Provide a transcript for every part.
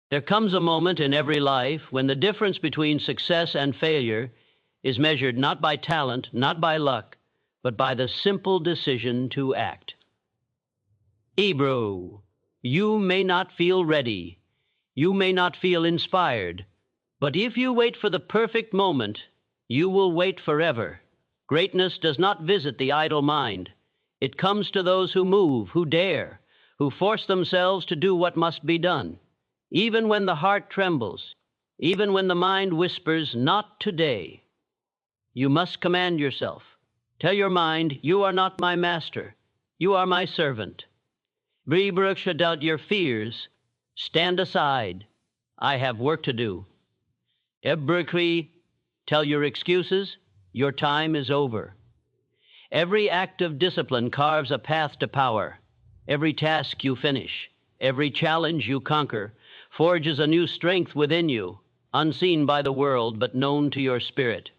There comes a moment in every life when the difference between success and failure is measured not by talent, not by luck, but by the simple decision to act. Hebrew, you may not feel ready, you may not feel inspired, but if you wait for the perfect moment, you will wait forever. Greatness does not visit the idle mind. It comes to those who move, who dare, who force themselves to do what must be done. Even when the heart trembles, even when the mind whispers, "Not today," you must command yourself. Tell your mind, "You are not my master. You are my servant." Doubt your fears. Stand aside. I have work to do. Tell your excuses. Your time is over. Every act of discipline carves a path to power. Every task you finish, every challenge you conquer, forges a new strength within you, unseen by the world but known to your spirit.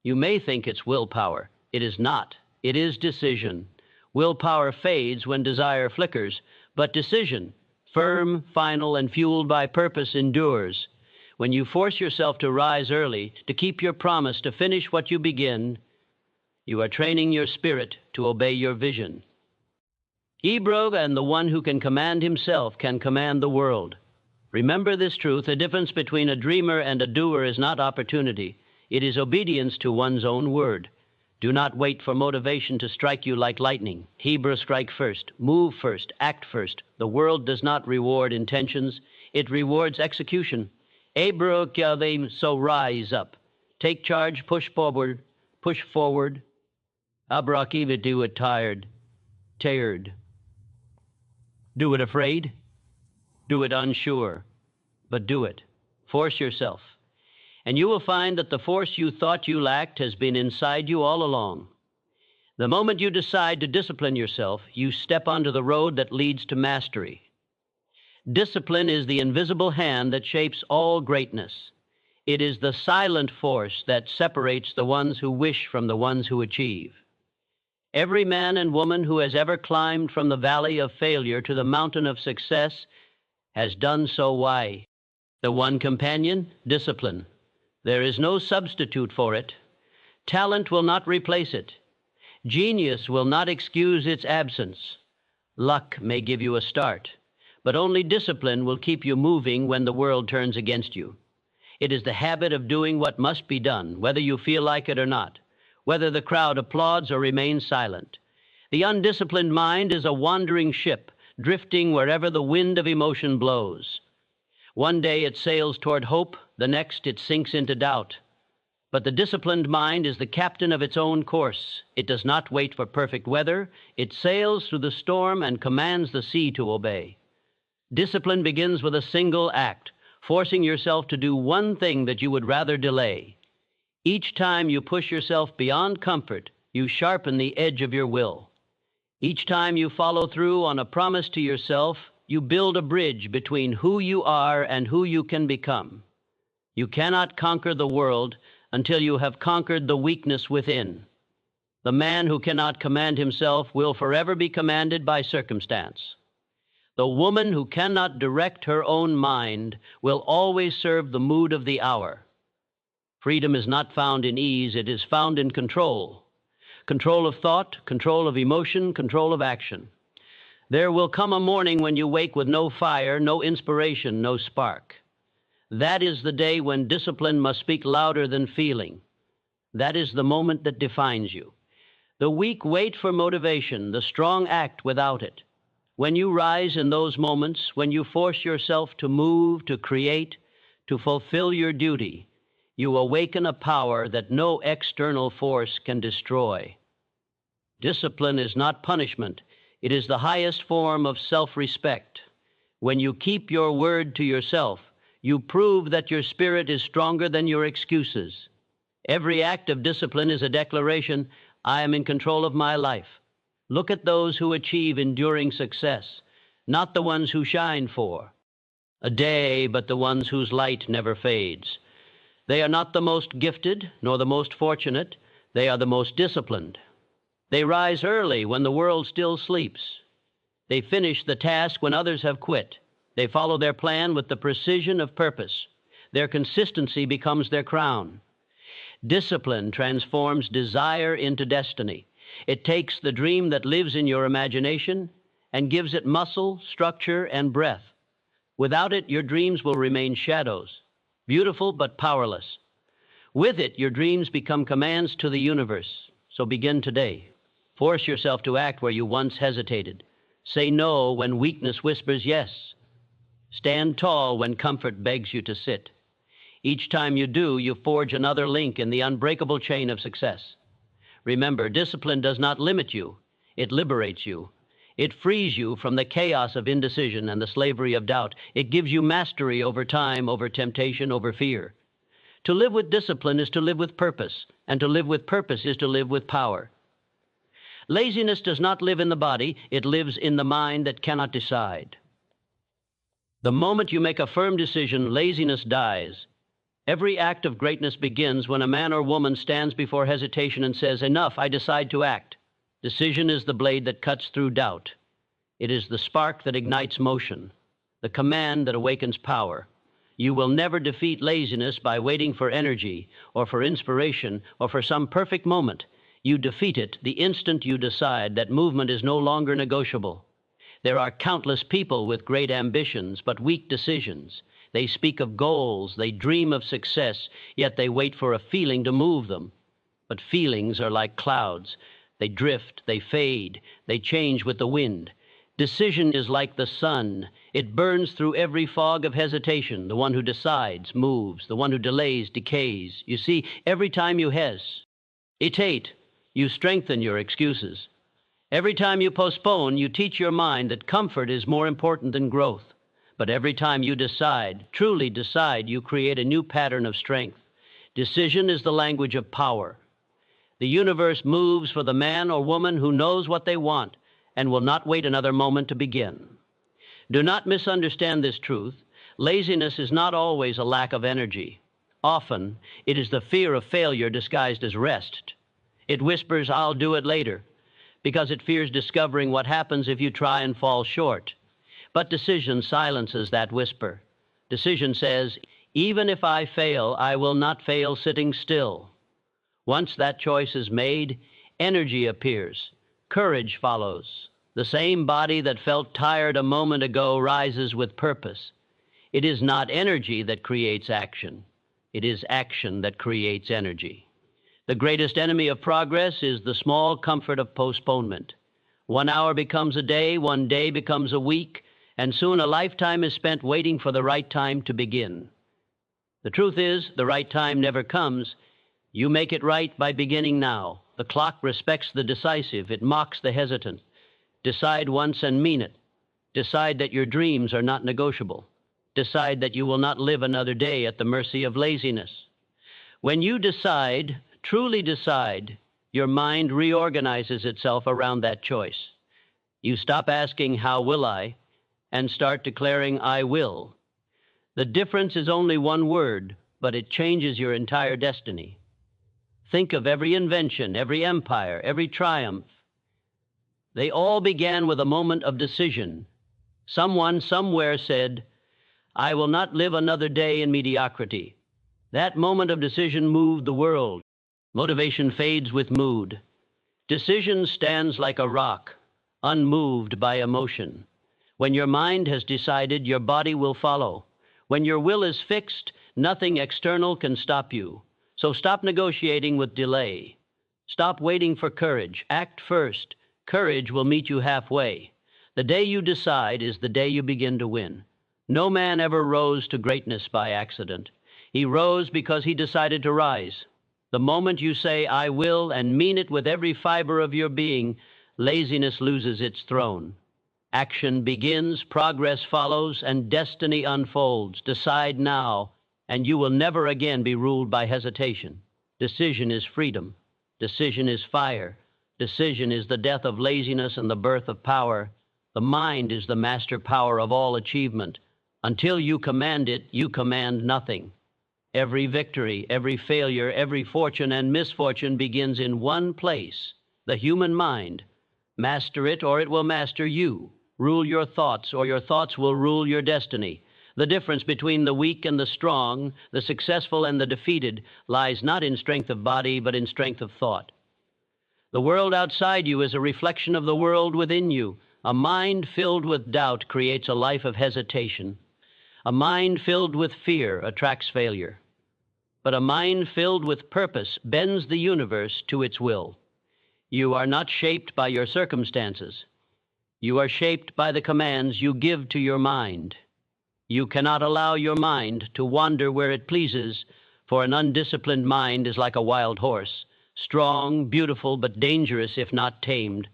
You may think it's willpower. It is not. It is decision. Willpower fades when desire flickers, but decision, firm, final, and fueled by purpose, endures. When you force yourself to rise early, to keep your promise, to finish what you begin, you are training your spirit to obey your vision. Hebrew, and the one who can command himself can command the world. Remember this truth: the difference between a dreamer and a doer is not opportunity. It is obedience to one's own word. Do not wait for motivation to strike you like lightning. Hebrew, strike first, move first, act first. The world does not reward intentions. It rewards execution. So rise up. Take charge, push forward, push forward. Do it tired. Do it afraid. Do it unsure. But do it. Force yourself. And you will find that the force you thought you lacked has been inside you all along. The moment you decide to discipline yourself, you step onto the road that leads to mastery. Discipline is the invisible hand that shapes all greatness. It is the silent force that separates the ones who wish from the ones who achieve. Every man and woman who has ever climbed from the valley of failure to the mountain of success has done so. Why? The one companion, discipline. There is no substitute for it. Talent will not replace it. Genius will not excuse its absence. Luck may give you a start, but only discipline will keep you moving when the world turns against you. It is the habit of doing what must be done, whether you feel like it or not, whether the crowd applauds or remains silent. The undisciplined mind is a wandering ship, drifting wherever the wind of emotion blows. One day it sails toward hope, the next it sinks into doubt. But the disciplined mind is the captain of its own course. It does not wait for perfect weather. It sails through the storm and commands the sea to obey. Discipline begins with a single act, forcing yourself to do one thing that you would rather delay. Each time you push yourself beyond comfort, you sharpen the edge of your will. Each time you follow through on a promise to yourself, you build a bridge between who you are and who you can become. You cannot conquer the world until you have conquered the weakness within. The man who cannot command himself will forever be commanded by circumstance. The woman who cannot direct her own mind will always serve the mood of the hour. Freedom is not found in ease, it is found in control. Control of thought, control of emotion, control of action. There will come a morning when you wake with no fire, no inspiration, no spark. That is the day when discipline must speak louder than feeling. That is the moment that defines you. The weak wait for motivation, the strong act without it. When you rise in those moments, when you force yourself to move, to create, to fulfill your duty, you awaken a power that no external force can destroy. Discipline is not punishment. It is the highest form of self-respect. When you keep your word to yourself, you prove that your spirit is stronger than your excuses. Every act of discipline is a declaration, I am in control of my life. Look at those who achieve enduring success, not the ones who shine for a day, but the ones whose light never fades. They are not the most gifted, nor the most fortunate. They are the most disciplined. They rise early when the world still sleeps. They finish the task when others have quit. They follow their plan with the precision of purpose. Their consistency becomes their crown. Discipline transforms desire into destiny. It takes the dream that lives in your imagination and gives it muscle, structure, and breath. Without it, your dreams will remain shadows, beautiful but powerless. With it, your dreams become commands to the universe. So begin today. Force yourself to act where you once hesitated. Say no when weakness whispers yes. Stand tall when comfort begs you to sit. Each time you do, you forge another link in the unbreakable chain of success. Remember, discipline does not limit you. It liberates you. It frees you from the chaos of indecision and the slavery of doubt. It gives you mastery over time, over temptation, over fear. To live with discipline is to live with purpose, and to live with purpose is to live with power. Laziness does not live in the body. It lives in the mind that cannot decide. The moment you make a firm decision, laziness dies. Every act of greatness begins when a man or woman stands before hesitation and says, "Enough, I decide to act." Decision is the blade that cuts through doubt. It is the spark that ignites motion, the command that awakens power. You will never defeat laziness by waiting for energy or for inspiration or for some perfect moment. You defeat it the instant you decide that movement is no longer negotiable. There are countless people with great ambitions but weak decisions. They speak of goals, they dream of success, yet they wait for a feeling to move them. But feelings are like clouds. They drift, they fade, they change with the wind. Decision is like the sun. It burns through every fog of hesitation. The one who decides moves. The one who delays decays. You see, every time you hesitate, you strengthen your excuses. Every time you postpone, you teach your mind that comfort is more important than growth. But every time you decide, truly decide, you create a new pattern of strength. Decision is the language of power. The universe moves for the man or woman who knows what they want and will not wait another moment to begin. Do not misunderstand this truth. Laziness is not always a lack of energy. Often, it is the fear of failure disguised as rest. It whispers, "I'll do it later," because it fears discovering what happens if you try and fall short. But decision silences that whisper. Decision says, "Even if I fail, I will not fail sitting still." Once that choice is made, energy appears. Courage follows. The same body that felt tired a moment ago rises with purpose. It is not energy that creates action. It is action that creates energy. The greatest enemy of progress is the small comfort of postponement. 1 hour becomes a day, 1 day becomes a week, and soon a lifetime is spent waiting for the right time to begin. The truth is, the right time never comes. You make it right by beginning now. The clock respects the decisive. It mocks the hesitant. Decide once and mean it. Decide that your dreams are not negotiable. Decide that you will not live another day at the mercy of laziness. When you decide, truly decide, your mind reorganizes itself around that choice. You stop asking, "How will I?" and start declaring, "I will." The difference is only one word, but it changes your entire destiny. Think of every invention, every empire, every triumph. They all began with a moment of decision. Someone somewhere said, "I will not live another day in mediocrity." That moment of decision moved the world. Motivation fades with mood. Decision stands like a rock, unmoved by emotion. When your mind has decided, your body will follow. When your will is fixed, nothing external can stop you. So stop negotiating with delay. Stop waiting for courage. Act first. Courage will meet you halfway. The day you decide is the day you begin to win. No man ever rose to greatness by accident. He rose because he decided to rise. The moment you say, "I will," and mean it with every fiber of your being, laziness loses its throne. Action begins, progress follows, and destiny unfolds. Decide now, and you will never again be ruled by hesitation. Decision is freedom. Decision is fire. Decision is the death of laziness and the birth of power. The mind is the master power of all achievement. Until you command it, you command nothing. Every victory, every failure, every fortune and misfortune begins in one place, the human mind. Master it, or it will master you. rule your thoughts, or your thoughts will rule your destiny. The difference between the weak and the strong, the successful and the defeated, lies not in strength of body, but in strength of thought. The world outside you is a reflection of the world within you. A mind filled with doubt creates a life of hesitation. A mind filled with fear attracts failure. But a mind filled with purpose bends the universe to its will. You are not shaped by your circumstances. You are shaped by the commands you give to your mind. You cannot allow your mind to wander where it pleases, for an undisciplined mind is like a wild horse, strong, beautiful, but dangerous if not tamed.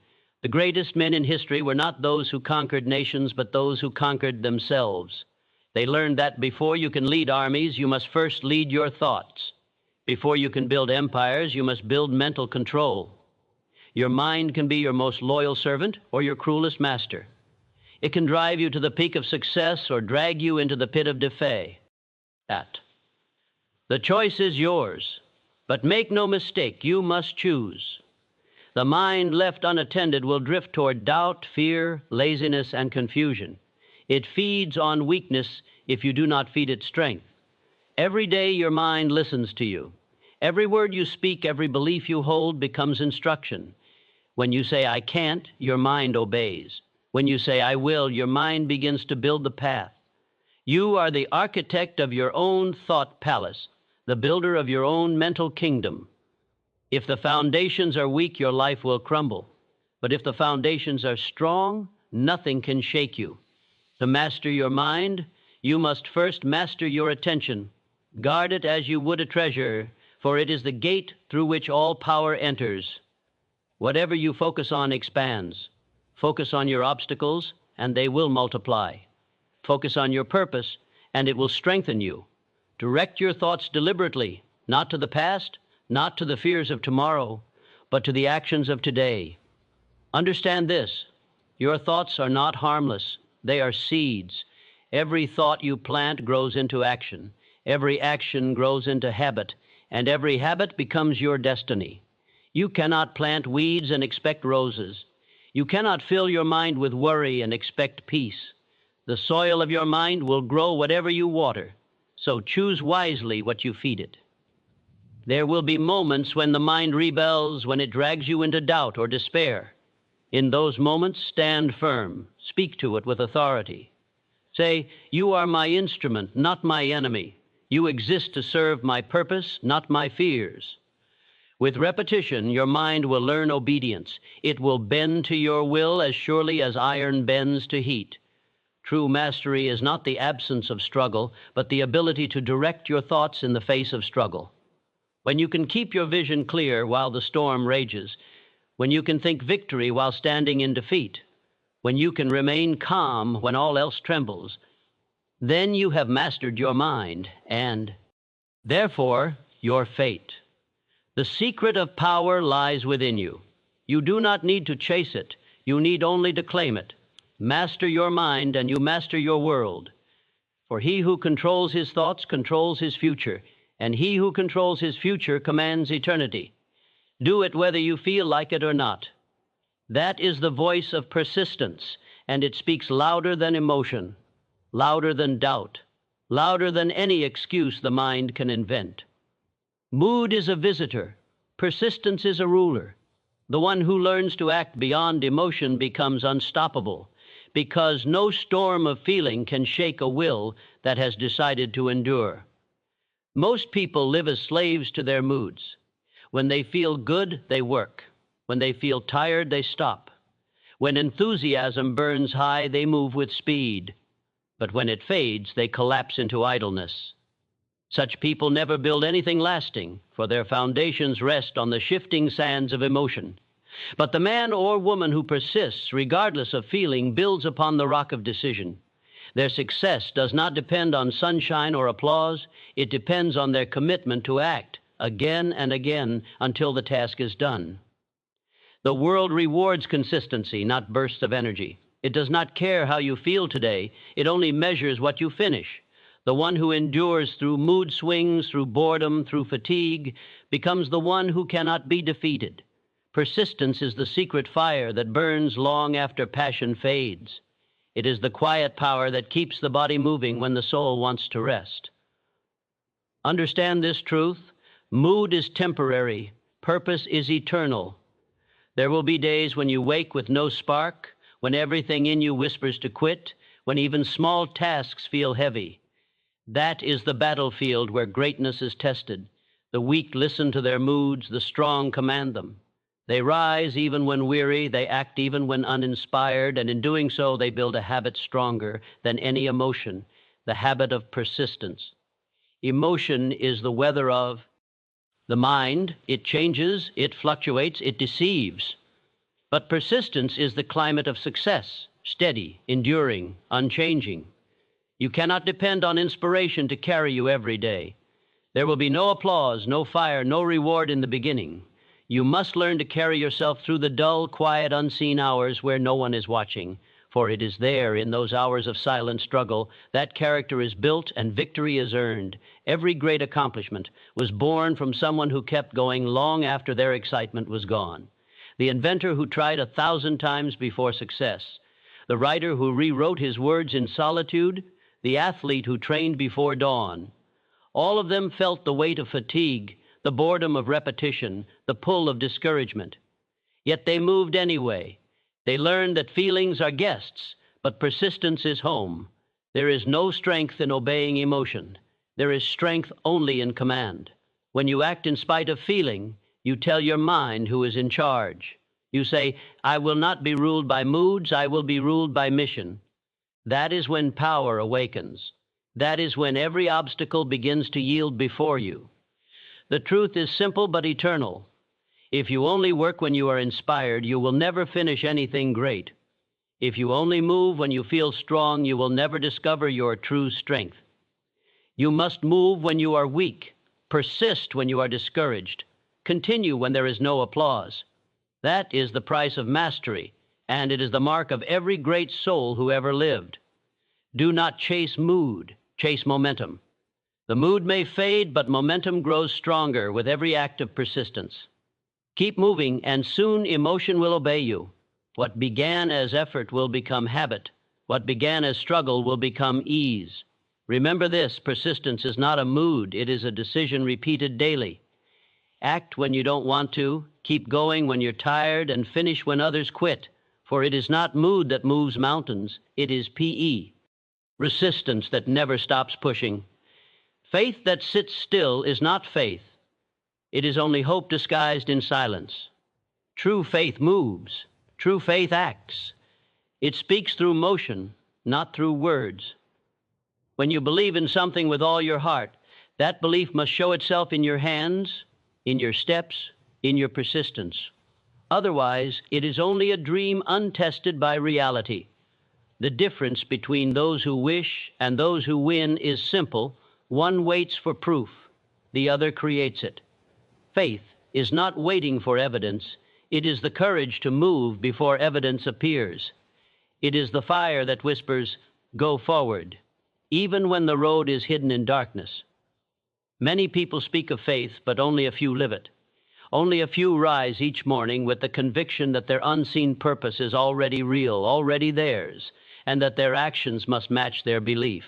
The greatest men in history were not those who conquered nations, but those who conquered themselves. They learned that before you can lead armies, you must first lead your thoughts. Before you can build empires, you must build mental control. Your mind can be your most loyal servant or your cruelest master. It can drive you to the peak of success or drag you into the pit of defeat. The choice is yours, but make no mistake, you must choose. The mind left unattended will drift toward doubt, fear, laziness, and confusion. It feeds on weakness if you do not feed it strength. Every day your mind listens to you. Every word you speak, every belief you hold becomes instruction. When you say, I can't, your mind obeys. When you say, I will, your mind begins to build the path. You are the architect of your own thought palace, the builder of your own mental kingdom. If the foundations are weak, your life will crumble. But if the foundations are strong, nothing can shake you. To master your mind, you must first master your attention. Guard it as you would a treasure, for it is the gate through which all power enters. Whatever you focus on expands. Focus on your obstacles, and they will multiply. Focus on your purpose, and it will strengthen you. Direct your thoughts deliberately, not to the past, not to the fears of tomorrow, but to the actions of today. Understand this: your thoughts are not harmless. They are seeds. Every thought you plant grows into action. Every action grows into habit, and every habit becomes your destiny. You cannot plant weeds and expect roses. You cannot fill your mind with worry and expect peace. The soil of your mind will grow whatever you water, so choose wisely what you feed it. There will be moments when the mind rebels, when it drags you into doubt or despair. In those moments, stand firm. Speak to it with authority. Say, you are my instrument, not my enemy. You exist to serve my purpose, not my fears. With repetition, your mind will learn obedience. It will bend to your will as surely as iron bends to heat. True mastery is not the absence of struggle, but the ability to direct your thoughts in the face of struggle. When you can keep your vision clear while the storm rages, when you can think victory while standing in defeat, when you can remain calm when all else trembles, then you have mastered your mind and, therefore, your fate. The secret of power lies within you. You do not need to chase it. You need only to claim it. Master your mind, and you master your world. For he who controls his thoughts controls his future, and he who controls his future commands eternity. Do it whether you feel like it or not. That is the voice of persistence, and it speaks louder than emotion, louder than doubt, louder than any excuse the mind can invent. Mood is a visitor. Persistence is a ruler. The one who learns to act beyond emotion becomes unstoppable, because no storm of feeling can shake a will that has decided to endure. Most people live as slaves to their moods. When they feel good, they work. When they feel tired, they stop. When enthusiasm burns high, they move with speed. But when it fades, they collapse into idleness. Such people never build anything lasting, for their foundations rest on the shifting sands of emotion. But the man or woman who persists, regardless of feeling, builds upon the rock of decision. Their success does not depend on sunshine or applause. It depends on their commitment to act again and again until the task is done. The world rewards consistency, not bursts of energy. It does not care how you feel today. It only measures what you finish. The one who endures through mood swings, through boredom, through fatigue, becomes the one who cannot be defeated. Persistence is the secret fire that burns long after passion fades. It is the quiet power that keeps the body moving when the soul wants to rest. Understand this truth. Mood is temporary. Purpose is eternal. There will be days when you wake with no spark, when everything in you whispers to quit, when even small tasks feel heavy. That is the battlefield where greatness is tested. The weak listen to their moods, the strong command them. They rise even when weary, they act even when uninspired, and in doing so they build a habit stronger than any emotion, the habit of persistence. Emotion is the weather of the mind. It changes, it fluctuates, it deceives. But persistence is the climate of success, steady, enduring, unchanging. You cannot depend on inspiration to carry you every day. There will be no applause, no fire, no reward in the beginning. You must learn to carry yourself through the dull, quiet, unseen hours where no one is watching, for it is there, in those hours of silent struggle, that character is built and victory is earned. Every great accomplishment was born from someone who kept going long after their excitement was gone. The inventor who tried 1,000 times before success, the writer who rewrote his words in solitude, the athlete who trained before dawn. All of them felt the weight of fatigue, the boredom of repetition, the pull of discouragement. Yet they moved anyway. They learned that feelings are guests, but persistence is home. There is no strength in obeying emotion. There is strength only in command. When you act in spite of feeling, you tell your mind who is in charge. You say, I will not be ruled by moods, I will be ruled by mission. That is when power awakens. That is when every obstacle begins to yield before you. The truth is simple but eternal. If you only work when you are inspired, you will never finish anything great. If you only move when you feel strong, you will never discover your true strength. You must move when you are weak, persist when you are discouraged, continue when there is no applause. That is the price of mastery, and it is the mark of every great soul who ever lived. Do not chase mood, chase momentum. The mood may fade, but momentum grows stronger with every act of persistence. Keep moving, and soon emotion will obey you. What began as effort will become habit. What began as struggle will become ease. Remember this, persistence is not a mood, it is a decision repeated daily. Act when you don't want to, keep going when you're tired, and finish when others quit. For it is not mood that moves mountains, it is PE, resistance that never stops pushing. Faith that sits still is not faith. It is only hope disguised in silence. True faith moves. True faith acts. It speaks through motion, not through words. When you believe in something with all your heart, that belief must show itself in your hands, in your steps, in your persistence. Otherwise, it is only a dream untested by reality. The difference between those who wish and those who win is simple. One waits for proof, the other creates it. Faith is not waiting for evidence. It is the courage to move before evidence appears. It is the fire that whispers, go forward, even when the road is hidden in darkness. Many people speak of faith, but only a few live it. Only a few rise each morning with the conviction that their unseen purpose is already real, already theirs, and that their actions must match their belief.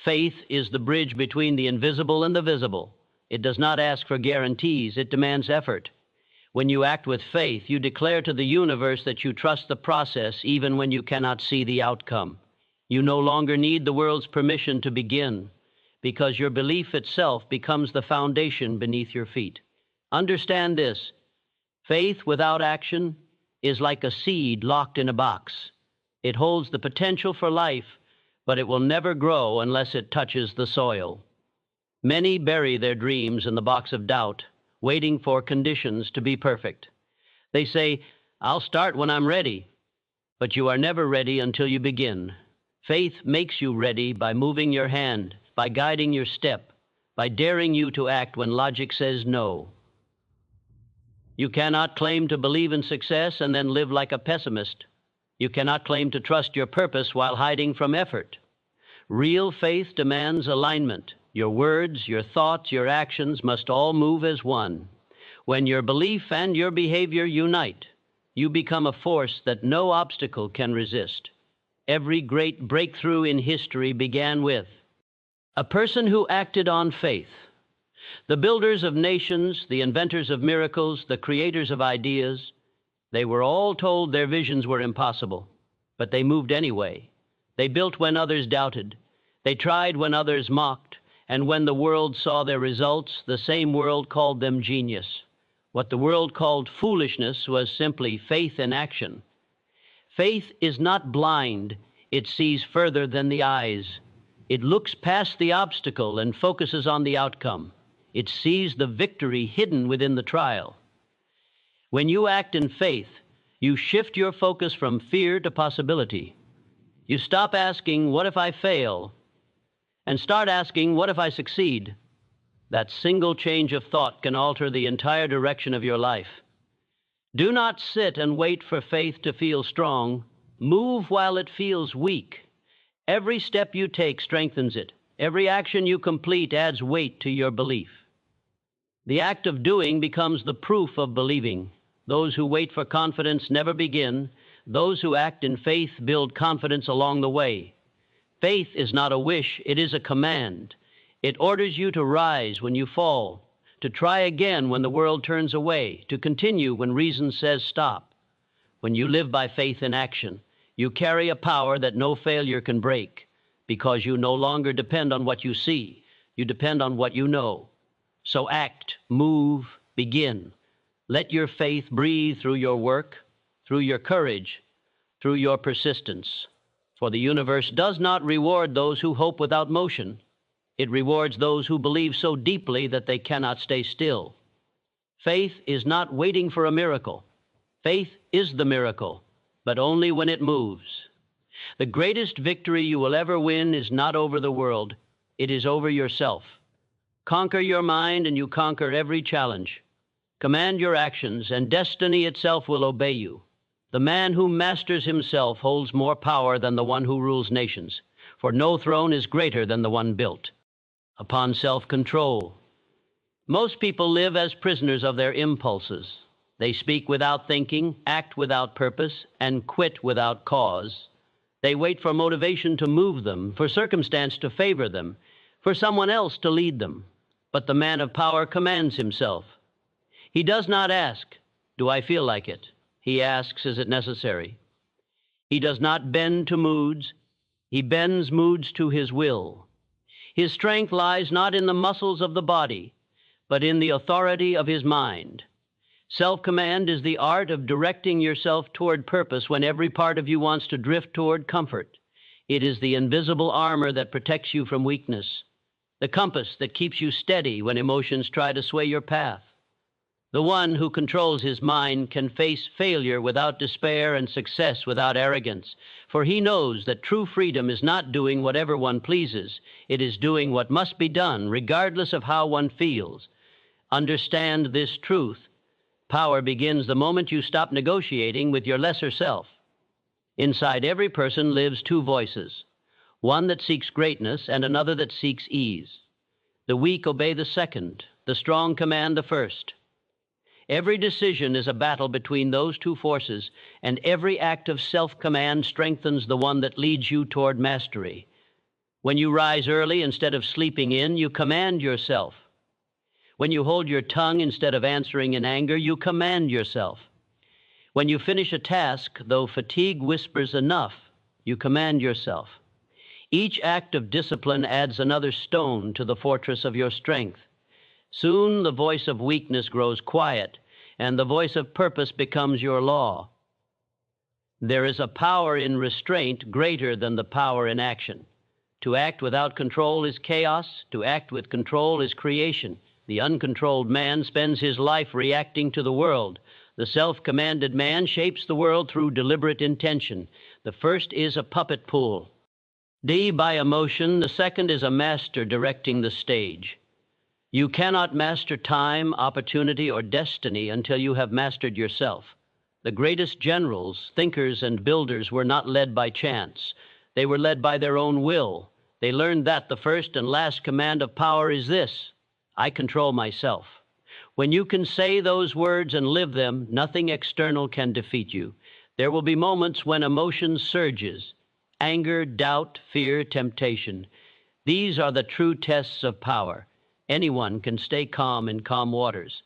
Faith is the bridge between the invisible and the visible. It does not ask for guarantees, it demands effort. When you act with faith, you declare to the universe that you trust the process even when you cannot see the outcome. You no longer need the world's permission to begin, because your belief itself becomes the foundation beneath your feet. Understand this. Faith without action is like a seed locked in a box. It holds the potential for life, but it will never grow unless it touches the soil. Many bury their dreams in the box of doubt, waiting for conditions to be perfect. They say, I'll start when I'm ready. But you are never ready until you begin. Faith makes you ready by moving your hand, by guiding your step, by daring you to act when logic says no. You cannot claim to believe in success and then live like a pessimist. You cannot claim to trust your purpose while hiding from effort. Real faith demands alignment. Your words, your thoughts, your actions must all move as one. When your belief and your behavior unite, you become a force that no obstacle can resist. Every great breakthrough in history began with a person who acted on faith. The builders of nations, the inventors of miracles, the creators of ideas, they were all told their visions were impossible, but they moved anyway. They built when others doubted. They tried when others mocked, and when the world saw their results, the same world called them genius. What the world called foolishness was simply faith in action. Faith is not blind. It sees further than the eyes. It looks past the obstacle and focuses on the outcome. It sees the victory hidden within the trial. When you act in faith, you shift your focus from fear to possibility. You stop asking, "What if I fail?" and start asking, "What if I succeed?" That single change of thought can alter the entire direction of your life. Do not sit and wait for faith to feel strong. Move while it feels weak. Every step you take strengthens it. Every action you complete adds weight to your belief. The act of doing becomes the proof of believing. Those who wait for confidence never begin. Those who act in faith build confidence along the way. Faith is not a wish, it is a command. It orders you to rise when you fall, to try again when the world turns away, to continue when reason says stop. When you live by faith in action, you carry a power that no failure can break, because you no longer depend on what you see, you depend on what you know. So act, move, begin. Let your faith breathe through your work, through your courage, through your persistence. For the universe does not reward those who hope without motion. It rewards those who believe so deeply that they cannot stay still. Faith is not waiting for a miracle. Faith is the miracle, but only when it moves. The greatest victory you will ever win is not over the world, it is over yourself. Conquer your mind and you conquer every challenge. Command your actions and destiny itself will obey you. The man who masters himself holds more power than the one who rules nations, for no throne is greater than the one built upon self-control. Most people live as prisoners of their impulses. They speak without thinking, act without purpose, and quit without cause. They wait for motivation to move them, for circumstance to favor them, for someone else to lead them. But the man of power commands himself. He does not ask, "Do I feel like it?" He asks, "Is it necessary?" He does not bend to moods. He bends moods to his will. His strength lies not in the muscles of the body, but in the authority of his mind. Self-command is the art of directing yourself toward purpose when every part of you wants to drift toward comfort. It is the invisible armor that protects you from weakness, the compass that keeps you steady when emotions try to sway your path. The one who controls his mind can face failure without despair and success without arrogance, for he knows that true freedom is not doing whatever one pleases. It is doing what must be done, regardless of how one feels. Understand this truth. Power begins the moment you stop negotiating with your lesser self. Inside every person lives two voices, one that seeks greatness and another that seeks ease. The weak obey the second, the strong command the first. Every decision is a battle between those two forces, and every act of self-command strengthens the one that leads you toward mastery. When you rise early instead of sleeping in, you command yourself. When you hold your tongue instead of answering in anger, you command yourself. When you finish a task, though fatigue whispers enough, you command yourself. Each act of discipline adds another stone to the fortress of your strength. Soon the voice of weakness grows quiet, and the voice of purpose becomes your law. There is a power in restraint greater than the power in action. To act without control is chaos. To act with control is creation. The uncontrolled man spends his life reacting to the world. The self-commanded man shapes the world through deliberate intention. The first is a puppet pool. D by emotion, the second is a master directing the stage. You cannot master time, opportunity, or destiny until you have mastered yourself. The greatest generals, thinkers, and builders were not led by chance. They were led by their own will. They learned that the first and last command of power is this: I control myself. When you can say those words and live them, nothing external can defeat you. There will be moments when emotion surges, Anger, doubt, fear, temptation. These are the true tests of power. Anyone can stay calm in calm waters.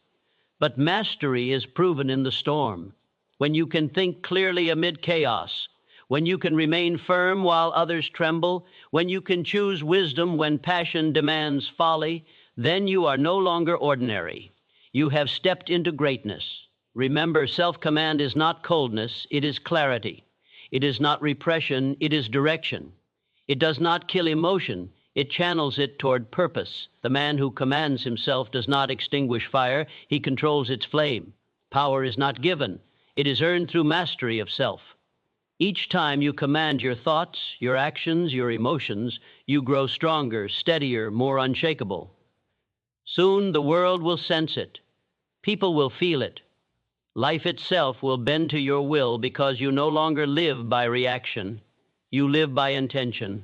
But mastery is proven in the storm, when you can think clearly amid chaos, when you can remain firm while others tremble, when you can choose wisdom when passion demands folly, then you are no longer ordinary. You have stepped into greatness. Remember, self-command is not coldness, it is clarity. It is not repression, it is direction. It does not kill emotion, it channels it toward purpose. The man who commands himself does not extinguish fire, he controls its flame. Power is not given, it is earned through mastery of self. Each time you command your thoughts, your actions, your emotions, you grow stronger, steadier, more unshakable. Soon the world will sense it. People will feel it. Life itself will bend to your will because you no longer live by reaction. You live by intention.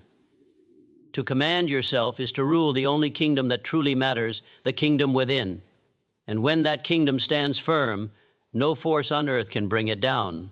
To command yourself is to rule the only kingdom that truly matters, the kingdom within. And when that kingdom stands firm, no force on earth can bring it down.